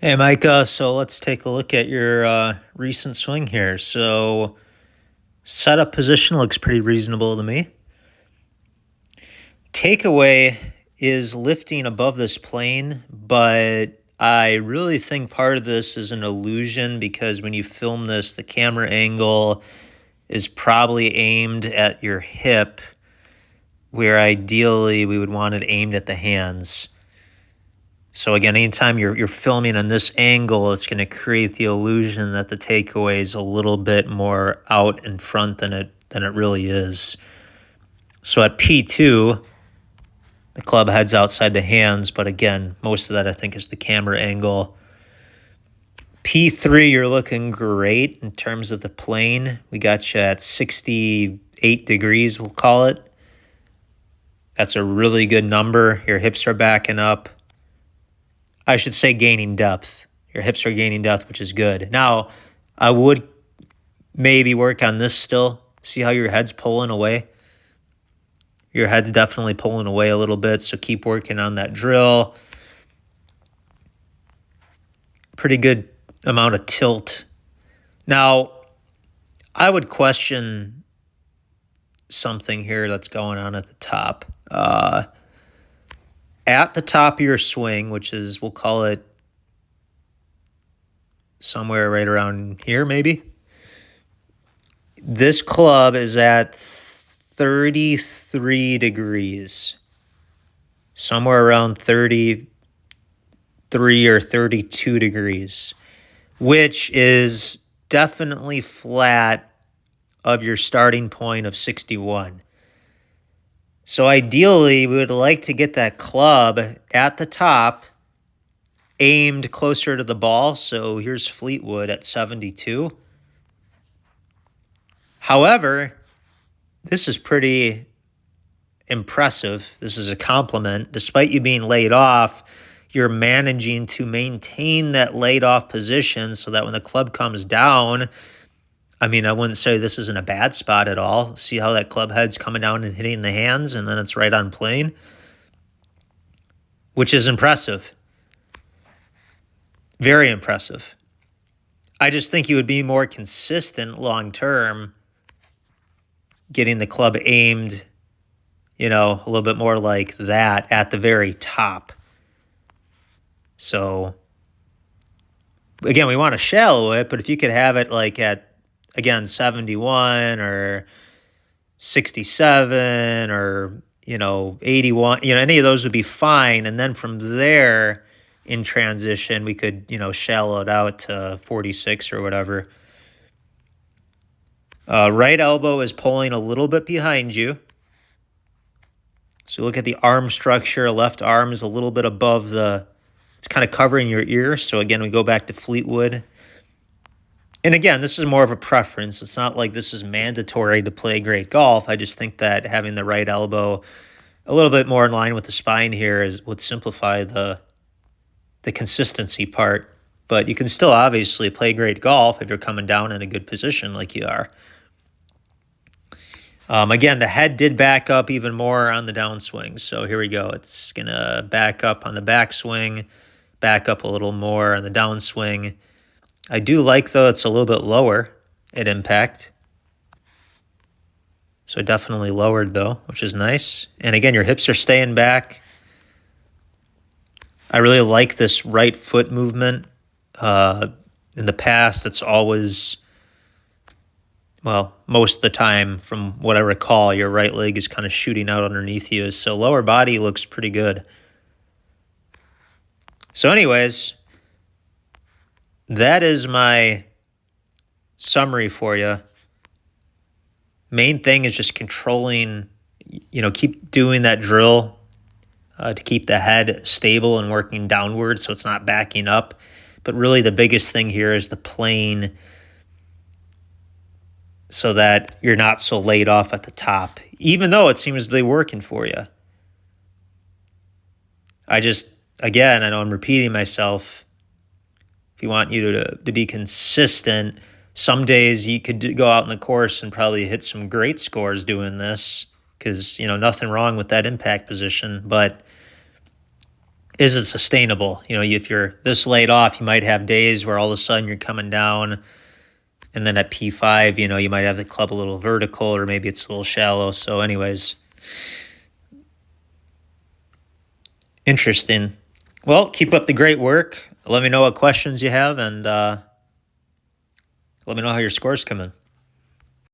Hey, Micah. So let's take a look at your recent swing here. So setup position looks pretty reasonable to me. Takeaway is lifting above this plane, but I really think part of this is an illusion because when you film this, the camera angle is probably aimed at your hip, where ideally we would want it aimed at the hands. So again, anytime you're filming on this angle, it's going to create the illusion that the takeaway is a little bit more out in front than it really is. So at P2, the club heads outside the hands, but again, most of that I think is the camera angle. P3, you're looking great in terms of the plane. We got you at 68 degrees, we'll call it. That's a really good number. Your hips are backing up. I should say gaining depth. Your hips are gaining depth, which is good. Now, I would maybe work on this still. See how your head's pulling away? Your head's definitely pulling away a little bit, so keep working on that drill. Pretty good amount of tilt. Now, I would question something here that's going on at the top. At the top of your swing, which is, we'll call it somewhere right around here maybe. This club is at 33 degrees. Somewhere around 33 or 32 degrees, which is definitely flat of your starting point of 61. So ideally, we would like to get that club at the top aimed closer to the ball. So here's Fleetwood at 72. However, this is pretty impressive. This is a compliment. Despite you being laid off, you're managing to maintain that laid off position so that when the club comes down, I wouldn't say this is in a bad spot at all. See how that club head's coming down and hitting the hands, and then it's right on plane, which is impressive. Very impressive. I just think you would be more consistent long-term getting the club aimed, a little bit more like that at the very top. So, again, we want to shallow it, but if you could have it like at, again, 71 or 67 or, 81, any of those would be fine. And then from there in transition, we could, shallow it out to 46 or whatever. Right elbow is pulling a little bit behind you. So look at the arm structure. Left arm is a little bit above it's kind of covering your ear. So again, we go back to Fleetwood. And again, this is more of a preference. It's not like this is mandatory to play great golf. I just think that having the right elbow a little bit more in line with the spine here would simplify the consistency part. But you can still obviously play great golf if you're coming down in a good position like you are. Again, the head did back up even more on the downswing. So here we go. It's going to back up on the backswing, back up a little more on the downswing. I do like, though, it's a little bit lower at impact. So definitely lowered, though, which is nice. And again, your hips are staying back. I really like this right foot movement. In the past, it's always, most of the time, from what I recall, your right leg is kind of shooting out underneath you. So lower body looks pretty good. So anyways, that is my summary for you. Main thing is just controlling, keep doing that drill to keep the head stable and working downward so it's not backing up. But really the biggest thing here is the plane so that you're not so laid off at the top, even though it seems to be working for you. Again, I know I'm repeating myself. If you want you to be consistent, some days you could go out in the course and probably hit some great scores doing this because, nothing wrong with that impact position. But is it sustainable? You know, if you're this laid off, you might have days where all of a sudden you're coming down, and then at P5, you know, you might have the club a little vertical, or maybe it's a little shallow. So anyways, interesting. Well, keep up the great work. Let me know what questions you have, and let me know how your scores come in.